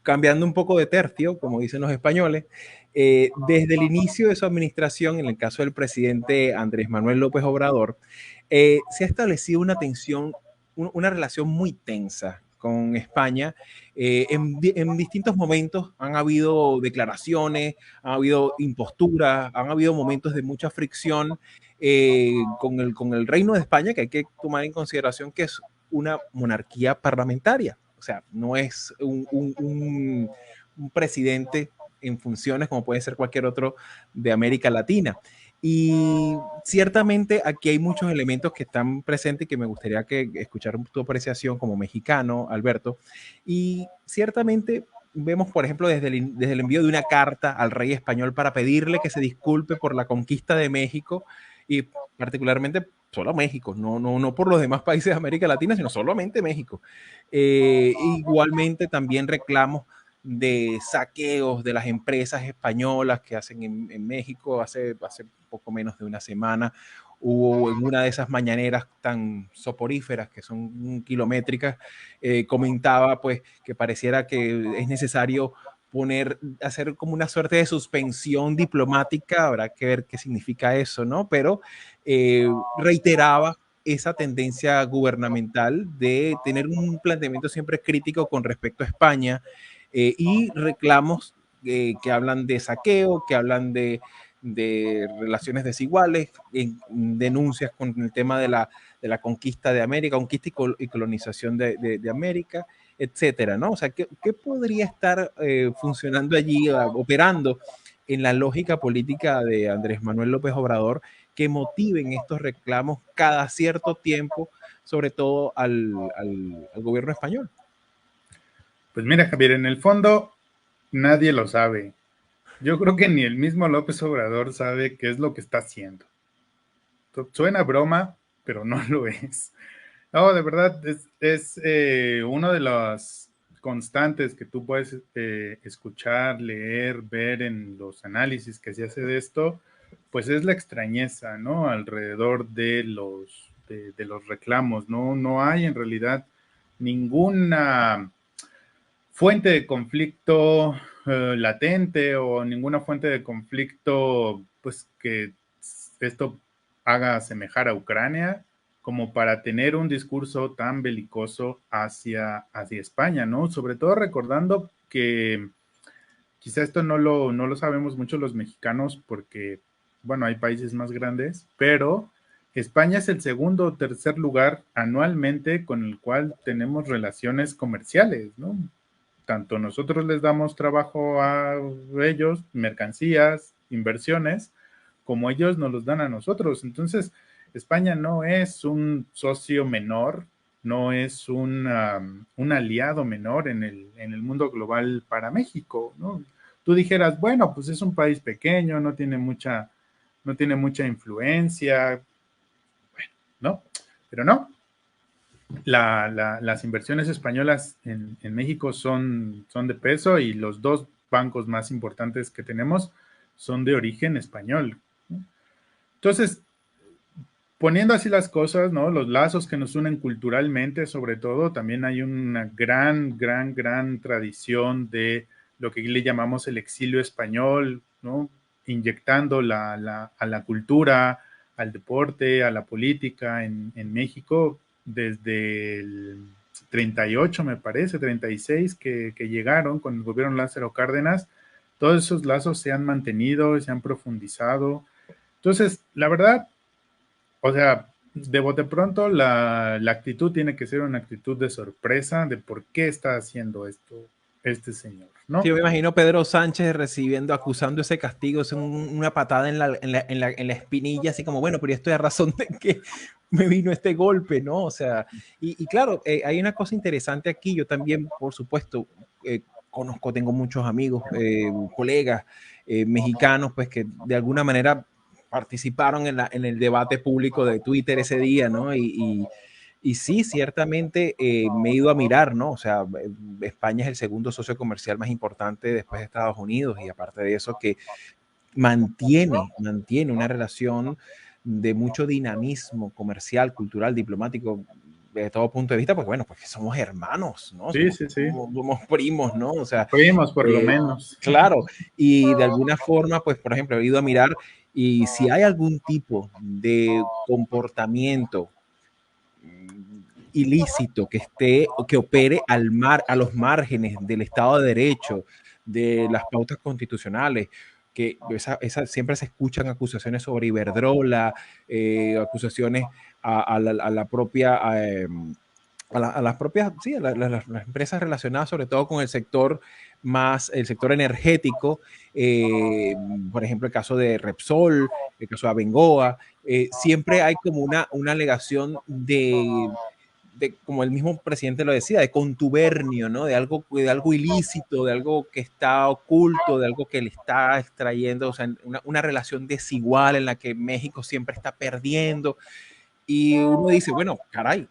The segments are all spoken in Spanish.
cambiando un poco de tercio, como dicen los españoles, desde el inicio de su administración, en el caso del presidente Andrés Manuel López Obrador, se ha establecido una tensión, una relación muy tensa con España. En distintos momentos han habido declaraciones, han habido imposturas, han habido momentos de mucha fricción con el Reino de España, que hay que tomar en consideración que es una monarquía parlamentaria. O sea, no es un presidente en funciones como puede ser cualquier otro de América Latina. Y ciertamente aquí hay muchos elementos que están presentes y que me gustaría que escuchar tu apreciación como mexicano, Alberto. Y ciertamente vemos, por ejemplo, desde el envío de una carta al rey español para pedirle que se disculpe por la conquista de México y particularmente solo México, no por los demás países de América Latina, sino solamente México. Igualmente también reclamos de saqueos de las empresas españolas que hacen en México. Hace poco menos de una semana hubo en una de esas mañaneras tan soporíferas que son kilométricas, comentaba pues que pareciera que es necesario hacer como una suerte de suspensión diplomática, habrá que ver qué significa eso, ¿no? Pero reiteraba esa tendencia gubernamental de tener un planteamiento siempre crítico con respecto a España, y reclamos que hablan de saqueo, que hablan de relaciones desiguales, denuncias con el tema de la conquista de América, conquista y colonización de América, etcétera, ¿no? O sea, ¿qué podría estar funcionando allí, operando en la lógica política de Andrés Manuel López Obrador que motiven estos reclamos cada cierto tiempo, sobre todo al gobierno español? Pues mira, Javier, en el fondo nadie lo sabe. Yo creo que ni el mismo López Obrador sabe qué es lo que está haciendo. Suena broma, pero no lo es. No, de verdad, es uno de los constantes que tú puedes escuchar, leer, ver en los análisis que se hace de esto, pues es la extrañeza, ¿no? Alrededor de los reclamos, ¿no? No hay en realidad ninguna fuente de conflicto latente o ninguna fuente de conflicto, pues que esto haga asemejar a Ucrania como para tener un discurso tan belicoso hacia España, ¿no? Sobre todo recordando que quizá esto no lo sabemos mucho los mexicanos porque, bueno, hay países más grandes, pero España es el segundo o tercer lugar anualmente con el cual tenemos relaciones comerciales, ¿no? Tanto nosotros les damos trabajo a ellos, mercancías, inversiones, como ellos nos los dan a nosotros. Entonces, España no es un socio menor, no es un aliado menor en el mundo global para México, ¿no? Tú dijeras, bueno, pues es un país pequeño, no tiene mucha influencia, bueno, ¿no? Pero no, las inversiones españolas en México son de peso y los dos bancos más importantes que tenemos son de origen español. Entonces, poniendo así las cosas, ¿no? Los lazos que nos unen culturalmente, sobre todo, también hay una gran tradición de lo que le llamamos el exilio español, ¿no? Inyectando a la cultura, al deporte, a la política en México desde el 38, me parece, 36, que llegaron con el gobierno Lázaro Cárdenas. Todos esos lazos se han mantenido, se han profundizado. Entonces, la verdad, o sea, de bote pronto la actitud tiene que ser una actitud de sorpresa de por qué está haciendo esto este señor, Sí, ¿no? yo me imagino Pedro Sánchez recibiendo, acusando ese castigo, es una patada en la espinilla, así como, bueno, pero esto es a razón de que me vino este golpe, ¿no? O sea, y claro, hay una cosa interesante aquí, yo también, por supuesto, conozco, tengo muchos amigos, colegas mexicanos, pues que de alguna manera participaron en el debate público de Twitter ese día, ¿no? Y sí, ciertamente me he ido a mirar, ¿no? O sea, España es el segundo socio comercial más importante después de Estados Unidos y aparte de eso que mantiene una relación de mucho dinamismo comercial, cultural, diplomático. de todo punto de vista, pues bueno, pues que somos hermanos, ¿no? Sí, sí, sí. Somos primos, ¿no? O sea, Fuimos por lo eh, menos. claro, y de alguna forma, pues por ejemplo, he ido a mirar y si hay algún tipo de comportamiento ilícito que esté o que opere a los márgenes del Estado de Derecho, de las pautas constitucionales, que siempre se escuchan acusaciones sobre Iberdrola, acusaciones a la propia... a las propias, sí, las empresas relacionadas sobre todo con el sector el sector energético, por ejemplo, el caso de Repsol, el caso de Abengoa, siempre hay como una alegación como el mismo presidente lo decía, de contubernio, ¿no? De algo ilícito, de algo que está oculto, de algo que le está extrayendo, o sea, una relación desigual en la que México siempre está perdiendo. Y uno dice, bueno, caray,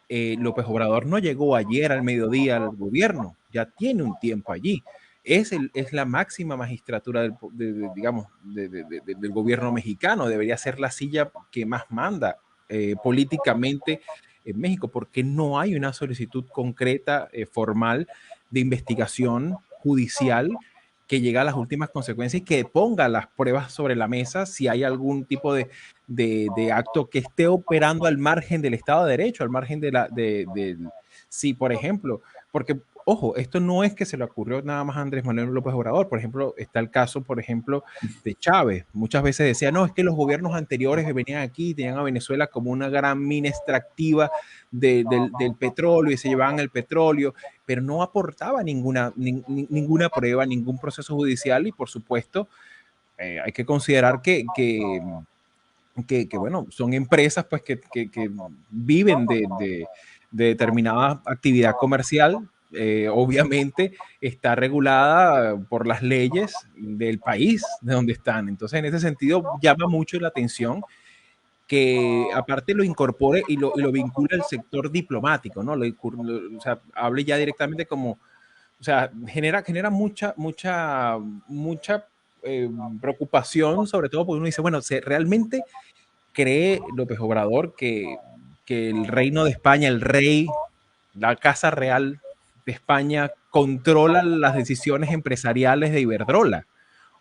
López Obrador no llegó ayer al mediodía al gobierno, ya tiene un tiempo allí. Es la máxima magistratura digamos, del gobierno mexicano, debería ser la silla que más manda políticamente en México, porque no hay una solicitud concreta, formal, de investigación judicial que llegue a las últimas consecuencias y que ponga las pruebas sobre la mesa si hay algún tipo de acto que esté operando al margen del Estado de Derecho, al margen sí, por ejemplo, porque, ojo, esto no es que se le ocurrió nada más a Andrés Manuel López Obrador. Por ejemplo, está el caso, por ejemplo, de Chávez. Muchas veces decía, no, es que los gobiernos anteriores que venían aquí tenían a Venezuela como una gran mina extractiva del petróleo y se llevaban el petróleo, pero no aportaba ninguna prueba, ningún proceso judicial y, por supuesto, hay que considerar bueno, son empresas pues que viven de determinada actividad comercial. Obviamente está regulada por las leyes del país de donde están. Entonces, en ese sentido, llama mucho la atención que aparte lo incorpore y lo vincula al sector diplomático, ¿no? O sea, hable ya directamente como, o sea, genera mucha eh, preocupación, sobre todo porque uno dice, bueno, realmente cree López Obrador que el reino de España, el rey, la casa real de España, controla las decisiones empresariales de Iberdrola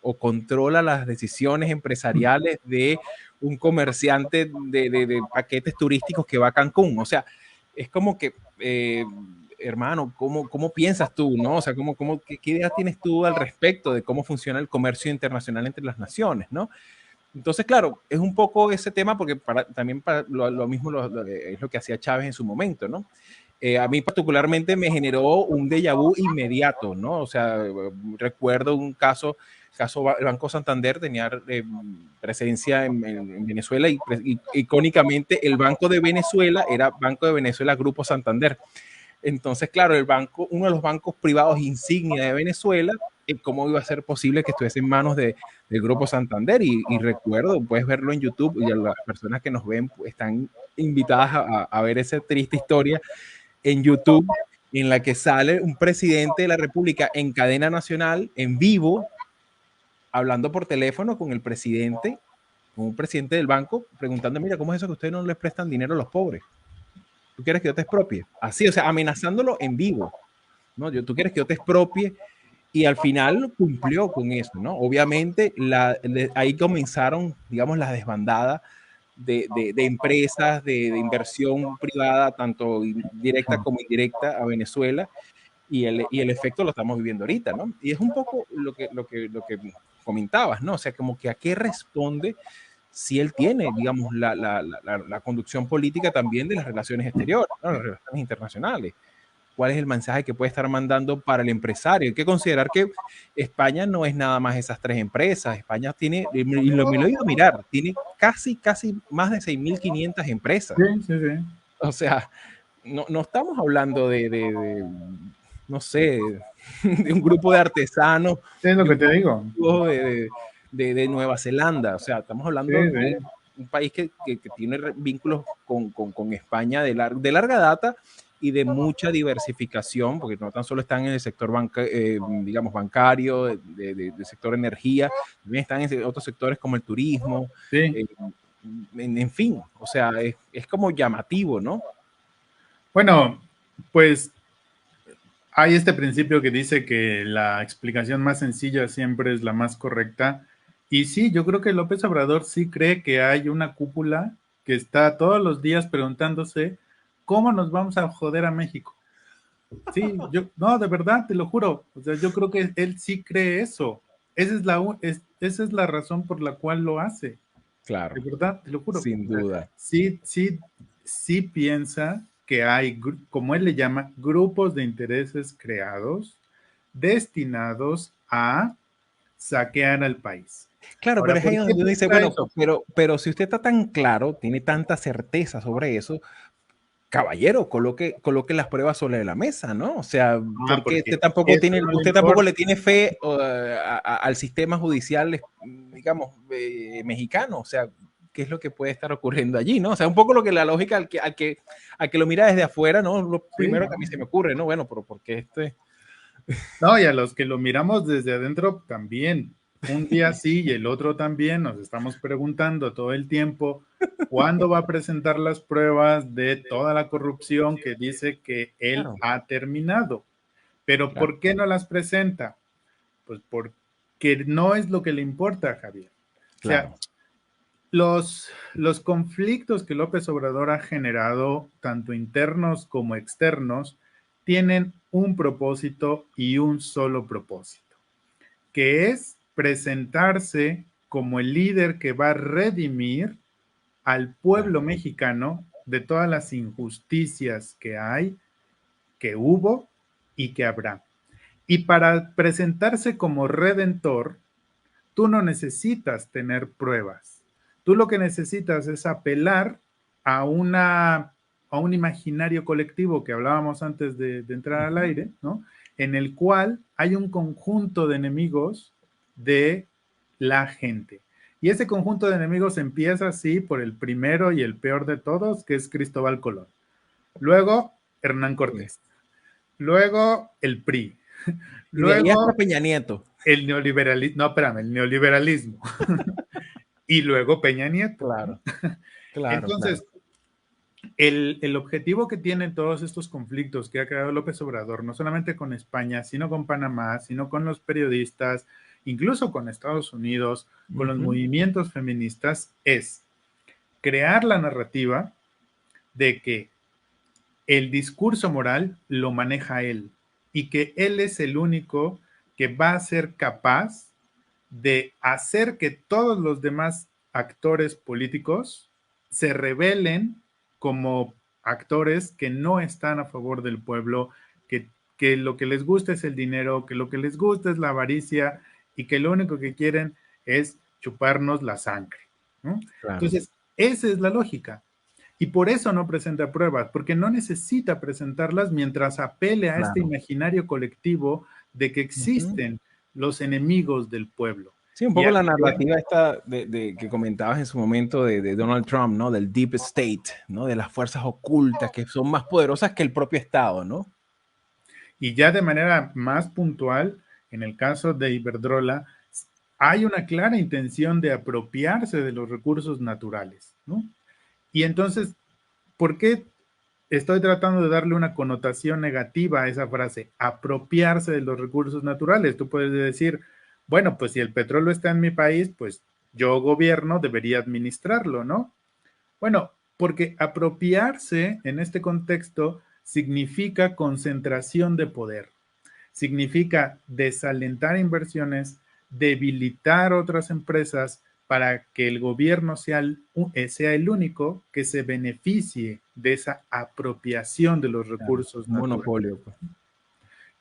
o controla las decisiones empresariales de un comerciante de paquetes turísticos que va a Cancún. O sea, es como que, hermano, ¿cómo piensas tú, no? O sea, qué idea tienes tú al respecto de cómo funciona el comercio internacional entre las naciones, no? Entonces, claro, es un poco ese tema porque también lo mismo es lo que hacía Chávez en su momento, ¿no? A mí particularmente me generó un déjà vu inmediato, ¿no? O sea, recuerdo un el Banco Santander tenía presencia en Venezuela y icónicamente el Banco de Venezuela era Banco de Venezuela Grupo Santander. Entonces, claro, uno de los bancos privados insignia de Venezuela, ¿cómo iba a ser posible que estuviese en manos del Grupo Santander? Y recuerdo, puedes verlo en YouTube y las personas que nos ven pues, están invitadas a ver esa triste historia en YouTube en la que sale un presidente de la República en cadena nacional, en vivo, hablando por teléfono con un presidente del banco, preguntando, mira, ¿cómo es eso que ustedes no les prestan dinero a los pobres? ¿Tú quieres que yo te expropie? Así, o sea, amenazándolo en vivo, ¿no? Tú quieres que yo te expropie y al final cumplió con eso, ¿no? Obviamente ahí comenzaron, digamos, las desbandadas de empresas de inversión privada, tanto directa como indirecta, a Venezuela, y el efecto lo estamos viviendo ahorita, ¿no? Y es un poco lo que comentabas, ¿no? O sea, como que a qué responde si él tiene, digamos, la conducción política también de las relaciones exteriores, ¿no? Las relaciones internacionales. ¿Cuál es el mensaje que puede estar mandando para el empresario? Hay que considerar que España no es nada más esas tres empresas. España tiene, y me lo he ido a mirar, tiene casi más de 6.500 empresas. Sí, sí, sí. O sea, no estamos hablando no sé, de un grupo de artesanos, Es lo de que un te digo. grupo de Nueva Zelanda. O sea, estamos Sí, hablando de sí. un país que tiene vínculos con España de larga data y de mucha diversificación, porque no tan solo están en el sector digamos, bancario, del sector energía, también están en otros sectores como el turismo, Sí. eh, en fin, o sea, es como llamativo, ¿no? Bueno, pues hay este principio que dice que la explicación más sencilla siempre es la más correcta. Y sí, yo creo que López Obrador sí cree que hay una cúpula que está todos los días preguntándose cómo nos vamos a joder a México. Sí, yo, no, de verdad, te lo juro. O sea, yo creo que él sí cree eso. Esa es la razón por la cual lo hace. De Claro, verdad, te lo juro. sin O sea, duda. sí, sí, sí piensa que hay, como él le llama, grupos de intereses creados destinados a saquear al país. Claro, Ahora, pero es ahí ¿por qué donde uno dice, piensa bueno, eso? pero si usted está tan claro, tiene tanta certeza sobre eso, caballero, coloque las pruebas sobre la mesa, ¿no? O sea, Ah, porque porque eso no le usted tampoco importa. le tiene fe al sistema judicial, digamos, mexicano. O sea, ¿qué es lo que puede estar ocurriendo allí, no? O sea, un poco lo que la lógica al que lo mira desde afuera, ¿no? Lo Sí, primero que a mí se me ocurre, ¿no? Bueno, pero ¿por qué este? no, y a los que lo miramos desde adentro también. Un día sí y el otro también nos estamos preguntando todo el tiempo cuándo va a presentar las pruebas de toda la corrupción que dice que él Claro, ha terminado. Pero claro, ¿por qué no las presenta? Pues porque no es lo que le importa, Javier. O sea, claro. los conflictos que López Obrador ha generado, tanto internos como externos, tienen un propósito y un solo propósito, que es presentarse como el líder que va a redimir al pueblo Claro, mexicano de todas las injusticias que hay, que hubo y que habrá. Y para presentarse como redentor, tú no necesitas tener pruebas. Tú lo que necesitas es apelar a, a un imaginario colectivo que hablábamos antes de entrar al aire, ¿no? En el cual hay un conjunto de enemigos de la gente. Y ese conjunto de enemigos empieza así por el primero y el peor de todos, que es Cristóbal Colón. Luego, Hernán sí. Cortés. Luego, el PRI. Y de ahí hasta Luego, Peña Nieto. el neoliberalismo, no, espérame, el neoliberalismo. Y luego Peña Nieto. Claro, claro, claro. Entonces, el objetivo que tienen todos estos conflictos que ha creado López Obrador, no solamente con España, sino con Panamá, sino con los periodistas, incluso con Estados Unidos, con los Ujú. movimientos feministas, es crear la narrativa de que el discurso moral lo maneja él y que él es el único que va a ser capaz de hacer que todos los demás actores políticos se rebelen como actores que no están a favor del pueblo, que lo que les gusta es el dinero, que lo que les gusta es la avaricia y que lo único que quieren es chuparnos la sangre, ¿no? Claro, Entonces, esa es la lógica. Y por eso no presenta pruebas, porque no necesita presentarlas mientras apele a este claro. imaginario colectivo de que Ujú. existen los enemigos del pueblo. Sí, un Y poco al la creer, narrativa esta que comentabas en su momento de Donald Trump, ¿no? Del deep state, ¿no? De las fuerzas ocultas que son más poderosas que el propio Estado, ¿no? y ya de manera más puntual, en el caso de Iberdrola, hay una clara intención de apropiarse de los recursos naturales, ¿no? Y entonces, ¿por qué estoy tratando de darle una connotación negativa a esa frase? Apropiarse de los recursos naturales. Tú puedes decir, bueno, pues si el petróleo está en mi país, pues yo gobierno debería administrarlo, ¿no? Bueno, porque apropiarse en este contexto significa concentración de poder, significa desalentar inversiones, debilitar otras empresas para que el gobierno sea el único que se beneficie de esa apropiación de los Claro, recursos un naturales. monopolio, pues.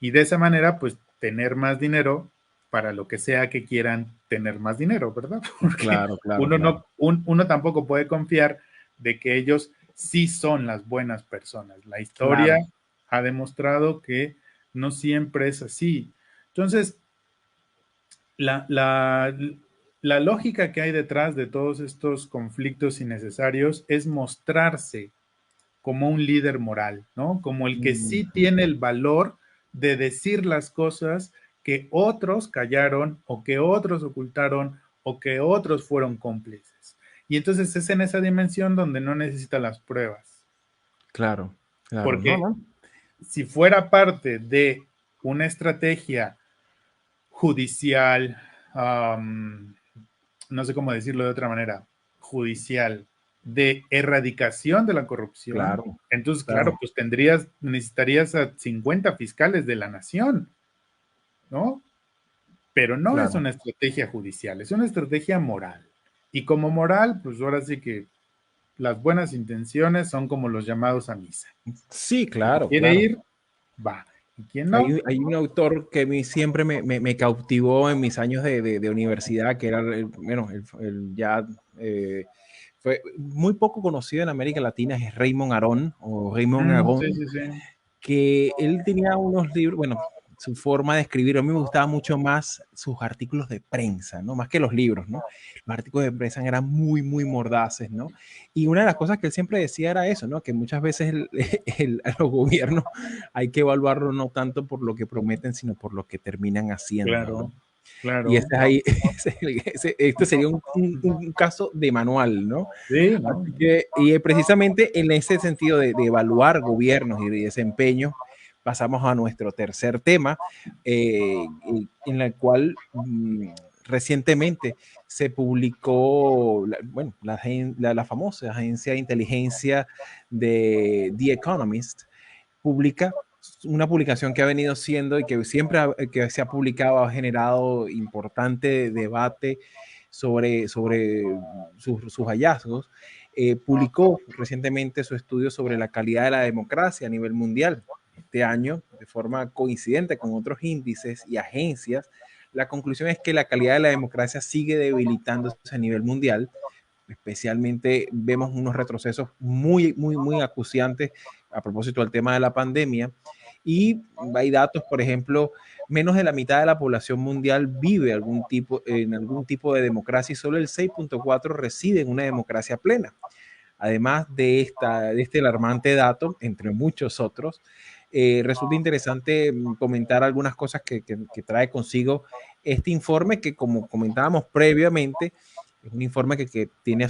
Y de esa manera, pues, tener más dinero para lo que sea que quieran tener más dinero, ¿verdad? Porque Claro, claro, claro. uno tampoco puede confiar de que ellos sí son las buenas personas. La historia Claro. ha demostrado que no siempre es así. Entonces, la, la, la lógica que hay detrás de todos estos conflictos innecesarios es mostrarse como un líder moral, ¿no? Como el que sí Ujú. tiene el valor de decir las cosas que otros callaron o que otros ocultaron o que otros fueron cómplices. Y entonces es en esa dimensión donde no necesita las pruebas. Claro. Claro, no, porque no. si fuera parte de una estrategia judicial, no sé cómo decirlo de otra manera, judicial, de erradicación de la corrupción, Claro, entonces, claro, claro, pues necesitarías a 50 fiscales de la nación, ¿no? Pero no es claro. una estrategia judicial, es una estrategia moral. Y como moral, pues ahora sí que las buenas intenciones son como los llamados a misa. Sí, Quien claro, quiere claro. ir, va. Y quien no, Hay un autor que a mí siempre me cautivó en mis años de universidad, que era, bueno, ya fue muy poco conocido en América Latina, es Raymond Aron, o Raymond sí, Aron, sí, sí. que él tenía unos libros, bueno, su forma de escribir, a mí me gustaba mucho más sus artículos de prensa, ¿no? Más que los libros, ¿no? Los artículos de prensa eran muy, muy mordaces, ¿no? Y una de las cosas que él siempre decía era eso, ¿no? Que muchas veces a los gobiernos hay que evaluarlo no tanto por lo que prometen, sino por lo que terminan haciendo, ¿no? Claro, Y claro. ese es ahí, este sería un caso de manual, ¿no? Sí, ¿no? Así que, y precisamente en ese sentido de evaluar gobiernos y de desempeño, pasamos a nuestro tercer tema, en el cual recientemente se publicó, bueno, la famosa agencia de inteligencia de The Economist publica una publicación que ha venido siendo y que siempre que se ha publicado ha generado importante debate sobre sus hallazgos. Publicó recientemente su estudio sobre la calidad de la democracia a nivel mundial. Este año, de forma coincidente con otros índices y agencias, la conclusión es que la calidad de la democracia sigue debilitándose a nivel mundial. Especialmente vemos unos retrocesos muy, muy, muy acuciantes a propósito del tema de la pandemia. Y hay datos, por ejemplo, menos de la mitad de la población mundial vive en algún tipo de democracia y solo el 6.4 reside en una democracia plena. Además de este alarmante dato, entre muchos otros, resulta interesante comentar algunas cosas que trae consigo este informe que, como comentábamos previamente, es un informe que tiene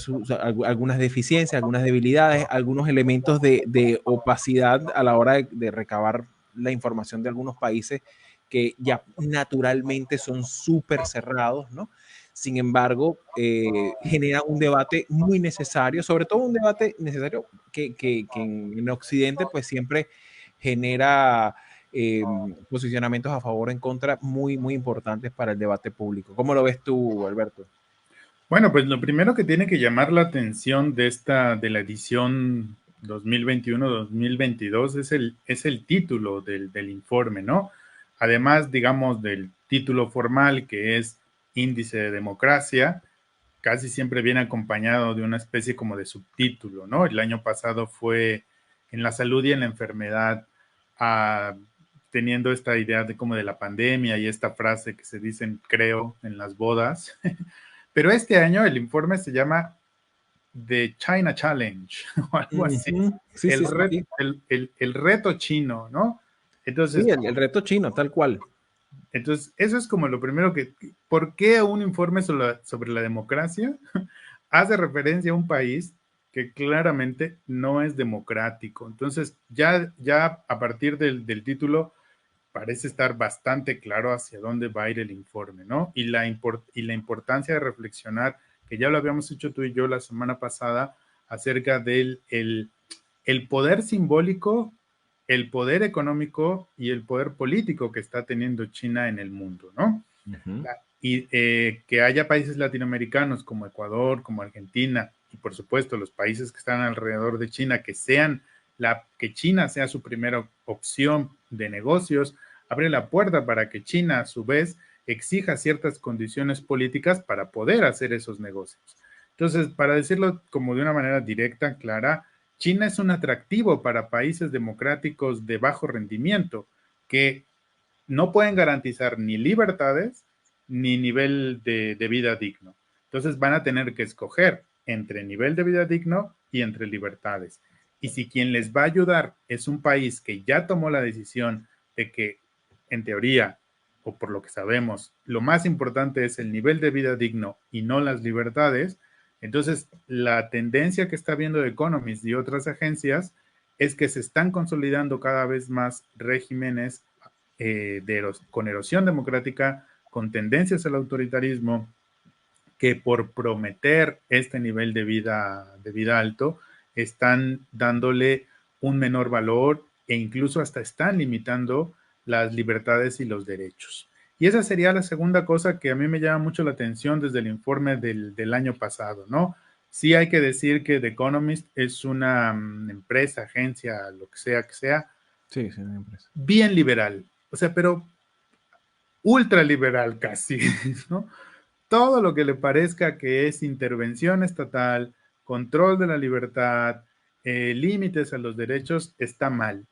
algunas deficiencias, algunas debilidades, algunos elementos de opacidad a la hora de recabar la información de algunos países que ya naturalmente son súper cerrados, ¿no? Sin embargo, genera un debate muy necesario, sobre todo un debate necesario que en Occidente pues siempre genera posicionamientos a favor o en contra muy, muy importantes para el debate público. ¿Cómo lo ves tú, Alberto? Bueno, pues lo primero que tiene que llamar la atención de la edición 2021-2022 es el título del informe, ¿no? Además, digamos, del título formal que es Índice de Democracia, casi siempre viene acompañado de una especie como de subtítulo, ¿no? El año pasado fue en la salud y en la enfermedad, ah, teniendo esta idea de como de la pandemia y esta frase que se dicen, creo, en las bodas. Pero este año el informe se llama The China Challenge o algo así. Sí, sí, sí, sí. El reto chino, ¿no? Sí, Entonces, el reto chino, tal cual. eso es como lo primero ¿por qué un informe sobre la democracia hace referencia a un país que claramente no es democrático? Entonces, ya a partir del título parece estar bastante claro hacia dónde va a ir el informe, ¿no? Y la importancia de reflexionar, que ya lo habíamos hecho tú y yo la semana pasada, acerca el poder simbólico, el poder económico y el poder político que está teniendo China en el mundo, ¿no? Uh -huh. Y que haya países latinoamericanos como Ecuador, como Argentina, y por supuesto los países que están alrededor de China, que China sea su primera opción de negocios, abre la puerta para que China a su vez exija ciertas condiciones políticas para poder hacer esos negocios. Entonces, para decirlo como de una manera directa, clara, China es un atractivo para países democráticos de bajo rendimiento que no pueden garantizar ni libertades ni nivel de vida digno. Entonces van a tener que escoger entre nivel de vida digno y entre libertades. Y si quien les va a ayudar es un país que ya tomó la decisión de que, en teoría, o por lo que sabemos, lo más importante es el nivel de vida digno y no las libertades, entonces la tendencia que está viendo Economist y otras agencias es que se están consolidando cada vez más regímenes con erosión democrática, con tendencias al autoritarismo, que por prometer este nivel de vida alto, están dándole un menor valor e incluso hasta están limitando las libertades y los derechos. Y esa sería la segunda cosa que a mí me llama mucho la atención desde el informe del año pasado, ¿no? Sí hay que decir que The Economist es una empresa, agencia, lo que sea, Sí, sí, una empresa. bien liberal, o sea, pero ultraliberal casi, ¿no? Todo lo que le parezca que es intervención estatal, control de la libertad, límites a los derechos, está mal.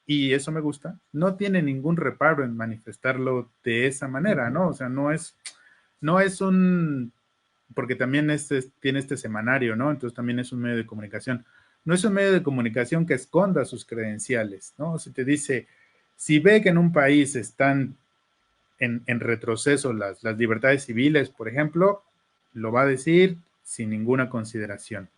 Y eso me gusta, no tiene ningún reparo en manifestarlo de esa manera, ¿no? O sea, no es un, porque también tiene este semanario, ¿no? Entonces también es un medio de comunicación. No es un medio de comunicación que esconda sus credenciales, ¿no? Si te dice, si ve que en un país están retroceso las libertades civiles, por ejemplo, lo va a decir sin ninguna consideración.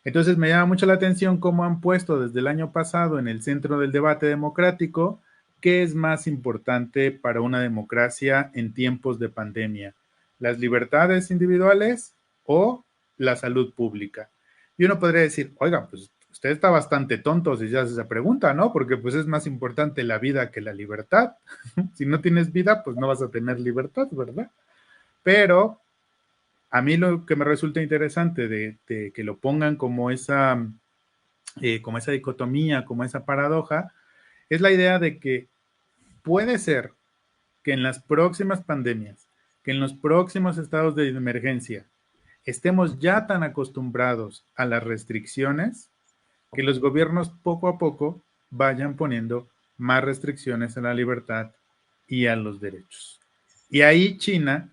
Entonces me llama mucho la atención cómo han puesto desde el año pasado en el centro del debate democrático qué es más importante para una democracia en tiempos de pandemia, las libertades individuales o la salud pública. Y uno podría decir, oiga, pues usted está bastante tonto si se hace esa pregunta, ¿no? Porque pues es más importante la vida que la libertad. Si no tienes vida, pues no vas a tener libertad, ¿verdad? Pero a mí lo que me resulta interesante de que lo pongan como esa dicotomía, como esa paradoja, es la idea de que puede ser que en las próximas pandemias, que en los próximos estados de emergencia, estemos ya tan acostumbrados a las restricciones que los gobiernos poco a poco vayan poniendo más restricciones a la libertad y a los derechos. Y ahí China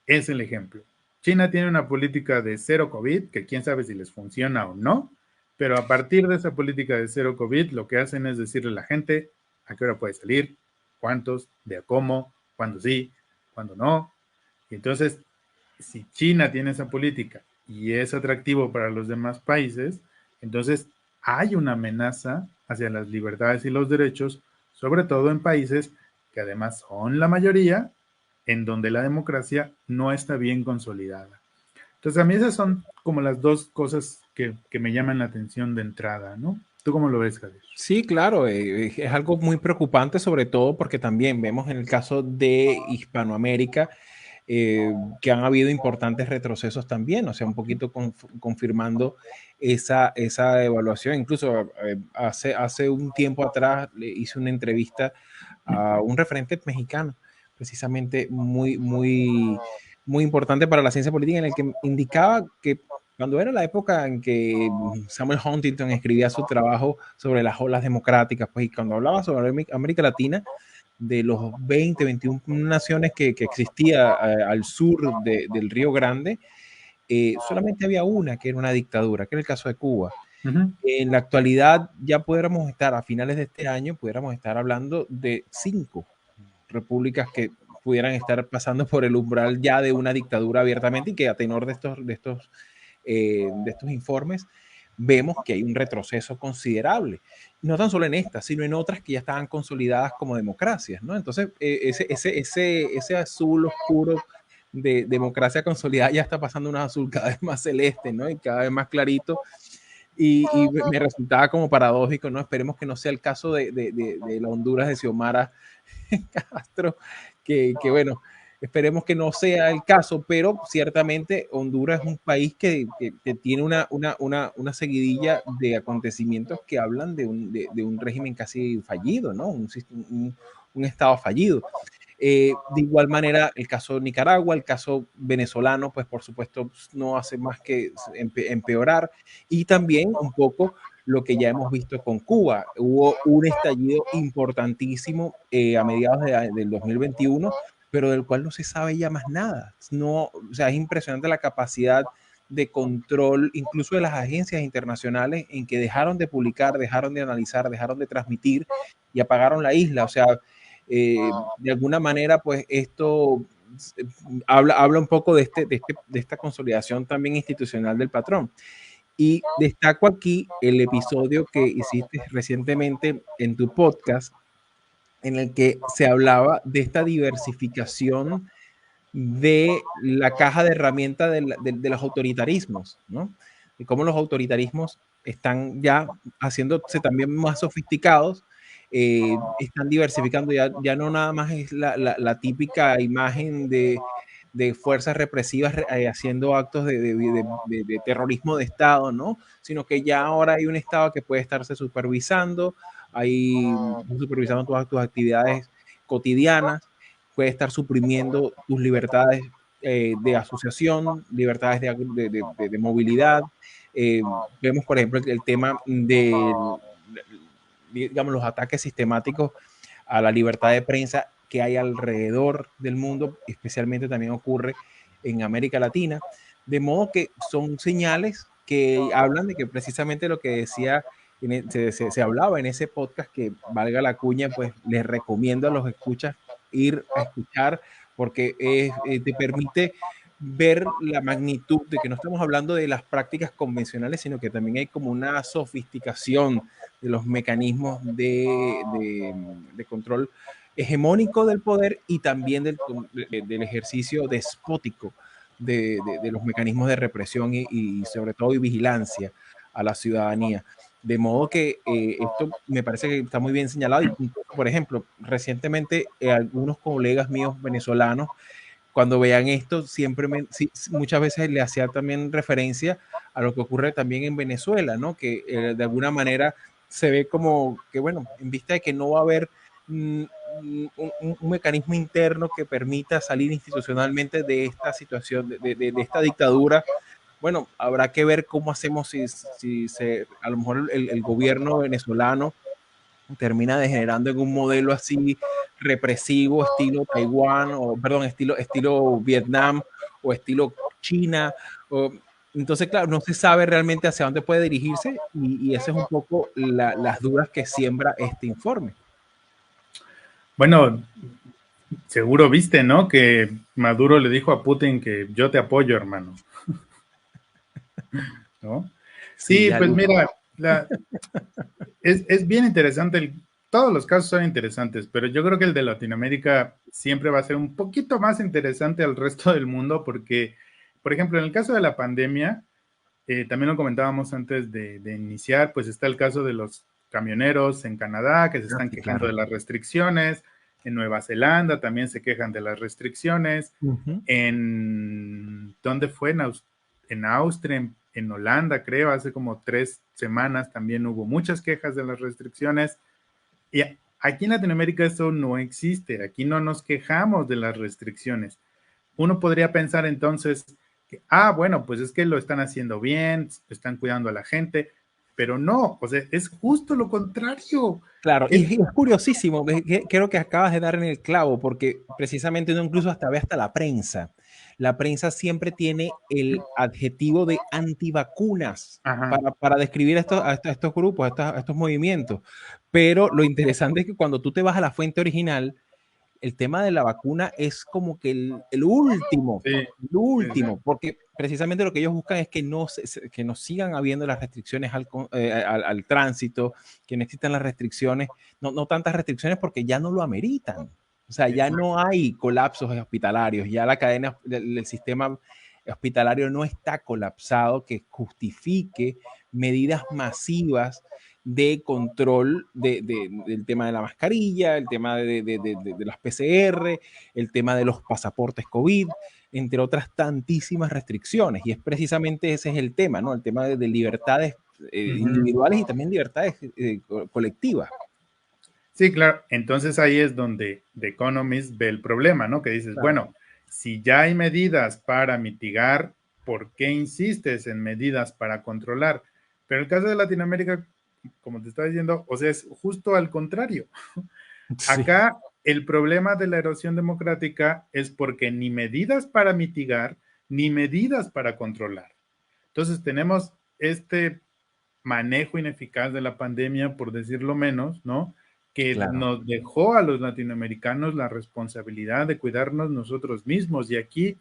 es el ejemplo. China tiene una política de cero COVID, que quién sabe si les funciona o no, pero a partir de esa política de cero COVID, lo que hacen es decirle a la gente a qué hora puede salir, cuántos, de a cómo, cuándo sí, cuándo no. Y entonces, si China tiene esa política y es atractivo para los demás países, entonces hay una amenaza hacia las libertades y los derechos, sobre todo en países que además son la mayoría, en donde la democracia no está bien consolidada. Entonces, a mí esas son como las dos cosas que me llaman la atención de entrada, ¿no? ¿Tú cómo lo ves, Javier? Sí, claro, es algo muy preocupante, sobre todo porque también vemos en el caso de Hispanoamérica que han habido importantes retrocesos también, o sea, un poquito confirmando esa evaluación. Incluso hace un tiempo atrás le hice una entrevista a un referente mexicano, precisamente muy importante para la ciencia política, en el que indicaba que cuando era la época en que Samuel Huntington escribía su trabajo sobre las olas democráticas, pues, y cuando hablaba sobre América Latina, de los 20, 21 naciones que existía al sur del Río Grande, solamente había una que era una dictadura, que era el caso de Cuba. Uh -huh. En la actualidad ya pudiéramos estar, a finales de este año, pudiéramos estar hablando de 5 repúblicas que pudieran estar pasando por el umbral ya de una dictadura abiertamente, y que a tenor de estos informes vemos que hay un retroceso considerable, no tan solo en estas, sino en otras que ya estaban consolidadas como democracias, ¿no? Entonces, ese azul oscuro de democracia consolidada ya está pasando a un azul cada vez más celeste, ¿no? Y cada vez más clarito, y me resultaba como paradójico, ¿no? Esperemos que no sea el caso de la Honduras de Xiomara Castro, que bueno, esperemos que no sea el caso, pero ciertamente Honduras es un país que tiene una seguidilla de acontecimientos que hablan de un régimen casi fallido, ¿no? Un estado fallido. De igual manera, el caso de Nicaragua, el caso venezolano, pues por supuesto no hace más que empeorar. Y también un poco lo que ya hemos visto con Cuba. Hubo un estallido importantísimo a mediados del 2021, pero del cual no se sabe ya más nada. No, o sea, es impresionante la capacidad de control, incluso de las agencias internacionales, en que dejaron de publicar, dejaron de analizar, dejaron de transmitir y apagaron la isla. O sea, de alguna manera, pues esto habla un poco de esta consolidación también institucional del patrón. Y destaco aquí el episodio que hiciste recientemente en tu podcast, en el que se hablaba de esta diversificación de la caja de herramientas de los autoritarismos, ¿no? Y cómo los autoritarismos están ya haciéndose también más sofisticados, están diversificando, ya no nada más es la típica imagen de fuerzas represivas haciendo actos de terrorismo de Estado, ¿no? Sino que ya ahora hay un Estado que puede estarse supervisando, hay supervisando todas tus actividades cotidianas, puede estar suprimiendo tus libertades de asociación, libertades de movilidad. Vemos, por ejemplo, el tema de, digamos, los ataques sistemáticos a la libertad de prensa que hay alrededor del mundo, especialmente también ocurre en América Latina, de modo que son señales que hablan de que precisamente lo que decía, se hablaba en ese podcast, que valga la cuña, pues les recomiendo a los escuchas ir a escuchar, porque te permite ver la magnitud de que no estamos hablando de las prácticas convencionales, sino que también hay como una sofisticación de los mecanismos de control hegemónico del poder y también del ejercicio despótico de los mecanismos de represión y sobre todo y vigilancia a la ciudadanía. De modo que esto me parece que está muy bien señalado. Y, por ejemplo, recientemente algunos colegas míos venezolanos, cuando vean esto, sí, muchas veces le hacía también referencia a lo que ocurre también en Venezuela, ¿no? Que de alguna manera se ve como que, bueno, en vista de que no va a haber un mecanismo interno que permita salir institucionalmente de esta situación, de esta dictadura, bueno, habrá que ver cómo hacemos si a lo mejor el gobierno venezolano termina degenerando en un modelo así represivo, estilo Taiwán, o perdón, estilo Vietnam o estilo China. Entonces, claro, no se sabe realmente hacia dónde puede dirigirse y esa es un poco las dudas que siembra este informe. Bueno, seguro viste, ¿no? Que Maduro le dijo a Putin que yo te apoyo, hermano. ¿No? Sí, Sí, ya pues mira, es bien interesante. Todos los casos son interesantes, pero yo creo que el de Latinoamérica siempre va a ser un poquito más interesante al resto del mundo porque, por ejemplo, en el caso de la pandemia, también lo comentábamos antes de iniciar, pues está el caso de los camioneros en Canadá que se están sí, quejando de claro. las restricciones, en Nueva Zelanda también se quejan de las restricciones, ¿dónde fue? En Austria, en Holanda, creo, hace como 3 semanas también hubo muchas quejas de las restricciones. Y aquí en Latinoamérica eso no existe, aquí no nos quejamos de las restricciones. Uno podría pensar entonces que, bueno, pues es que lo están haciendo bien, están cuidando a la gente, pero no, o sea, es justo lo contrario. Claro, Es, y es curiosísimo, creo que acabas de dar en el clavo, porque precisamente uno incluso hasta ve hasta la prensa. La prensa siempre tiene el adjetivo de antivacunas ajá, para describir a estos grupos, a estos movimientos. Pero lo interesante es que cuando tú te vas a la fuente original, el tema de la vacuna es como que sí, el sí, sí. último, porque precisamente lo que ellos buscan es que que no sigan habiendo las restricciones al tránsito, que no existan las restricciones, no tantas restricciones porque ya no lo ameritan. O sea, ya Exacto. no hay colapsos hospitalarios, ya la cadena del sistema hospitalario no está colapsado que justifique medidas masivas de control del tema de la mascarilla, el tema de las PCR, el tema de los pasaportes COVID, entre otras tantísimas restricciones. Y es precisamente ese es el tema, ¿no? El tema de libertades Ujú. individuales y también libertades colectivas. Sí, claro. Entonces ahí es donde The Economist ve el problema, ¿no? Que dices, Claro. bueno, si ya hay medidas para mitigar, ¿por qué insistes en medidas para controlar? Pero el caso de Latinoamérica, como te estaba diciendo, o sea, es justo al contrario. Sí, Acá el problema de la erosión democrática es porque ni medidas para mitigar, ni medidas para controlar. Entonces tenemos este manejo ineficaz de la pandemia, por decirlo menos, ¿no? Que claro. nos dejó a los latinoamericanos la responsabilidad de cuidarnos nosotros mismos. Y aquí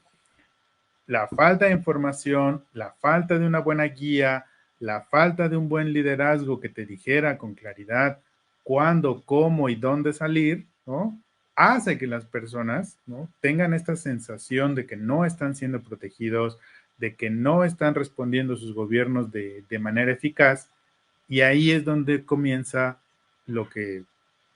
la falta de información, la falta de una buena guía, la falta de un buen liderazgo que te dijera con claridad cuándo, cómo y dónde salir, ¿no? Hace que las personas, ¿no?, tengan esta sensación de que no están siendo protegidos, de que no están respondiendo sus gobiernos de manera eficaz, y ahí es donde comienza lo que,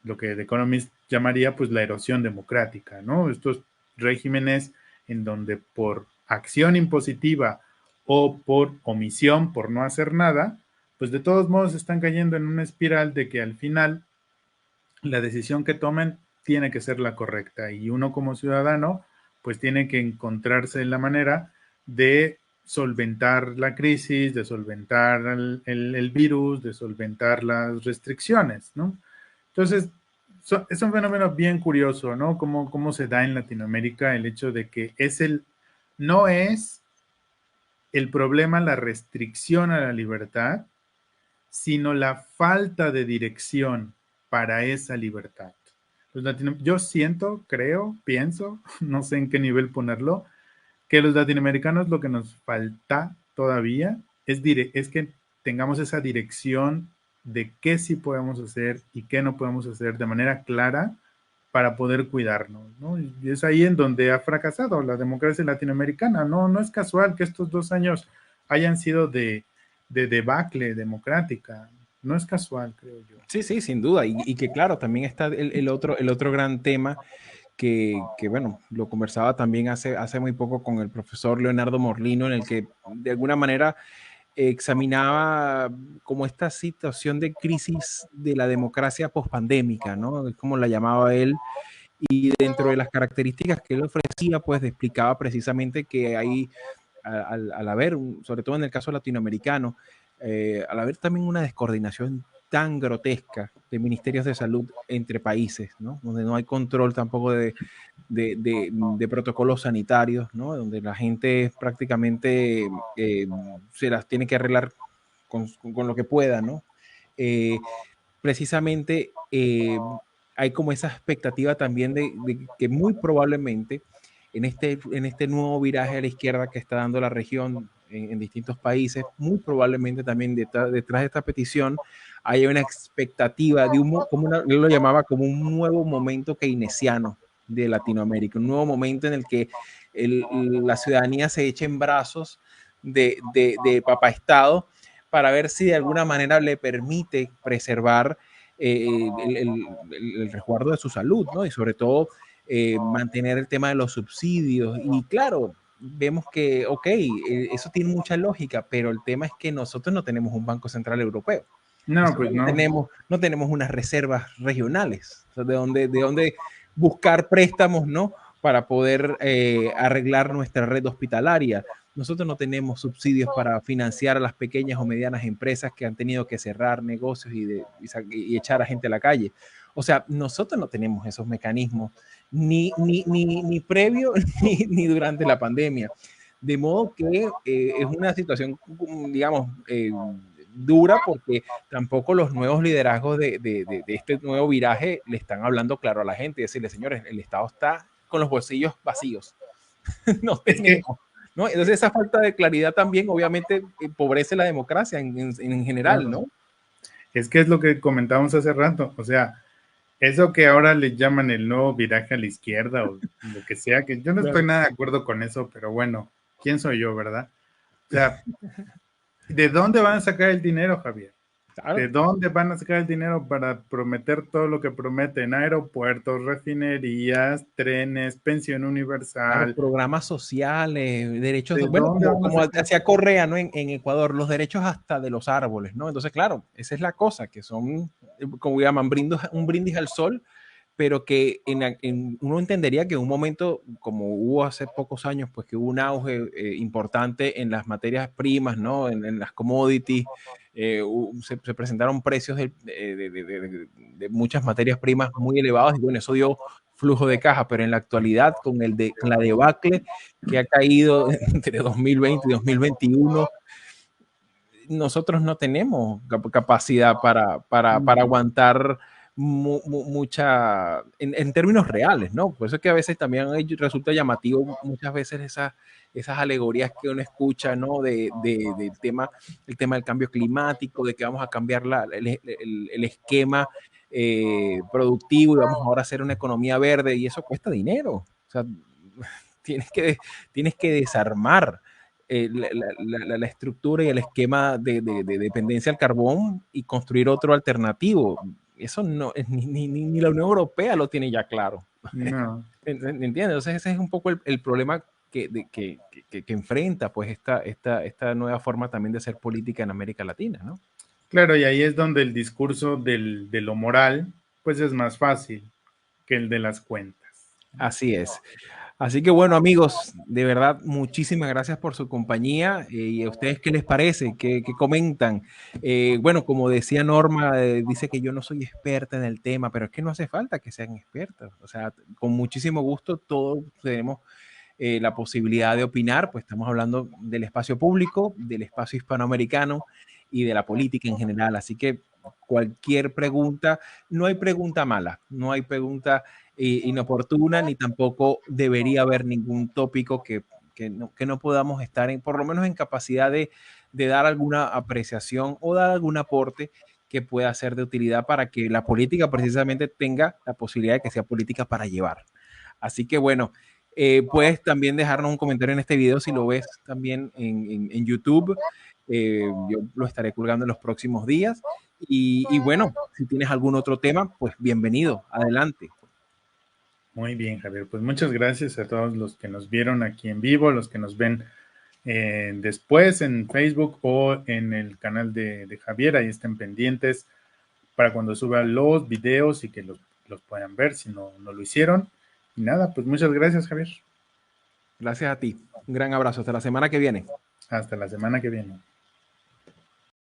lo que The Economist llamaría pues la erosión democrática, ¿no? Estos regímenes en donde por acción impositiva o por omisión, por no hacer nada, pues de todos modos están cayendo en una espiral de que al final la decisión que tomen tiene que ser la correcta y uno como ciudadano pues tiene que encontrarse en la manera de solventar la crisis, de solventar el virus, de solventar las restricciones, ¿no? Entonces, es un fenómeno bien curioso, ¿no? Cómo se da en Latinoamérica el hecho de que no es el problema la restricción a la libertad, sino la falta de dirección para esa libertad. Yo siento, creo, pienso, no sé en qué nivel ponerlo, que los latinoamericanos lo que nos falta todavía es que tengamos esa dirección de qué sí podemos hacer y qué no podemos hacer de manera clara para poder cuidarnos, ¿no? Y es ahí en donde ha fracasado la democracia latinoamericana. No es casual que estos 2 años hayan sido de debacle democrática. No es casual, creo yo. Sí, sí, sin duda. Y que claro, también está el otro gran tema que, bueno, lo conversaba también hace muy poco con el profesor Leonardo Morlino, en el que de alguna manera examinaba como esta situación de crisis de la democracia pospandémica, ¿no? Es como la llamaba él. Y dentro de las características que él ofrecía, pues explicaba precisamente que hay, al haber, sobre todo en el caso latinoamericano, al haber también una descoordinación tan grotesca de ministerios de salud entre países, ¿no? Donde no hay control tampoco de protocolos sanitarios, ¿no? Donde la gente prácticamente se las tiene que arreglar con lo que pueda, ¿no? Eh, precisamente hay como esa expectativa también de que muy probablemente en este nuevo viraje a la izquierda que está dando la región en distintos países, muy probablemente también detrás de esta petición haya una expectativa de él lo llamaba como un nuevo momento keynesiano de Latinoamérica, un nuevo momento en el que la ciudadanía se eche en brazos de Papá Estado para ver si de alguna manera le permite preservar el resguardo de su salud, ¿no? Y sobre todo mantener el tema de los subsidios. Y claro, vemos que, ok, eso tiene mucha lógica, pero el tema es que nosotros no tenemos un Banco Central Europeo. No, Nosotros pues no. no tenemos unas reservas regionales, o sea, de dónde buscar préstamos, ¿no? Para poder arreglar nuestra red hospitalaria. Nosotros no tenemos subsidios para financiar a las pequeñas o medianas empresas que han tenido que cerrar negocios y echar a gente a la calle. O sea, nosotros no tenemos esos mecanismos ni previo ni durante la pandemia. De modo que es una situación, digamos, dura porque tampoco los nuevos liderazgos de este nuevo viraje le están hablando claro a la gente y decirle, señores, el Estado está con los bolsillos vacíos. No Es que, tenemos. ¿No? Entonces esa falta de claridad también obviamente empobrece la democracia en general, claro, ¿no? es que es lo que comentábamos hace rato. O sea, eso que ahora le llaman el nuevo viraje a la izquierda o lo que sea, que yo no estoy Claro. nada de acuerdo con eso, pero bueno, ¿quién soy yo, verdad? O sea, ¿de dónde van a sacar el dinero, Javier? ¿De Claro. dónde van a sacar el dinero para prometer todo lo que prometen? Aeropuertos, refinerías, trenes, pensión Claro, universal. programas sociales, derechos, ¿De bueno, dónde van a como sacar? hacía Correa, ¿no? En Ecuador, los derechos hasta de los árboles, ¿no? Entonces, claro, esa es la cosa, que son, como llaman, un brindis al sol, pero que uno entendería que en un momento, como hubo hace pocos años, pues que hubo un auge importante en las materias primas, ¿no? En las commodities, se presentaron precios de muchas materias primas muy elevados y bueno, eso dio flujo de caja, pero en la actualidad, con la debacle que ha caído entre 2020 y 2021, nosotros no tenemos capacidad para No. aguantar mucha, en términos reales, ¿no? Por eso es que a veces también resulta llamativo muchas veces esas alegorías que uno escucha, ¿no? El tema del cambio climático, de que vamos a cambiar el esquema productivo y vamos ahora a hacer una economía verde y eso cuesta dinero. O sea, tienes que, tienes que desarmar la estructura y el esquema de dependencia al carbón y construir otro alternativo. Eso no, ni la Unión Europea lo tiene ya claro. No. ¿Entiendes? Entonces ese es un poco el problema que enfrenta pues esta nueva forma también de hacer política en América Latina, ¿no? Claro, y ahí es donde el discurso de lo moral, pues es más fácil que el de las cuentas. Así es. Así que bueno, amigos, de verdad, muchísimas gracias por su compañía. ¿Y a ustedes qué les parece? ¿Qué comentan? Bueno, como decía Norma, dice que yo no soy experta en el tema, pero es que no hace falta que sean expertos. O sea, con muchísimo gusto todos tenemos la posibilidad de opinar, pues estamos hablando del espacio público, del espacio hispanoamericano y de la política en general. Así que cualquier pregunta, no hay pregunta mala, no hay pregunta inoportuna, ni tampoco debería haber ningún tópico que no podamos estar en, por lo menos en capacidad de dar alguna apreciación o dar algún aporte que pueda ser de utilidad para que la política precisamente tenga la posibilidad de que sea política para llevar. Así que bueno, puedes también dejarnos un comentario en este video si lo ves también en YouTube. Yo lo estaré colgando en los próximos días. Y bueno, si tienes algún otro tema, pues bienvenido, adelante. Muy bien, Javier. Pues muchas gracias a todos los que nos vieron aquí en vivo, los que nos ven después en Facebook o en el canal de Javier. Ahí estén pendientes para cuando suba los videos y que los puedan ver si no lo hicieron. Y nada, pues muchas gracias, Javier. Gracias a ti. Un gran abrazo. Hasta la semana que viene. Hasta la semana que viene.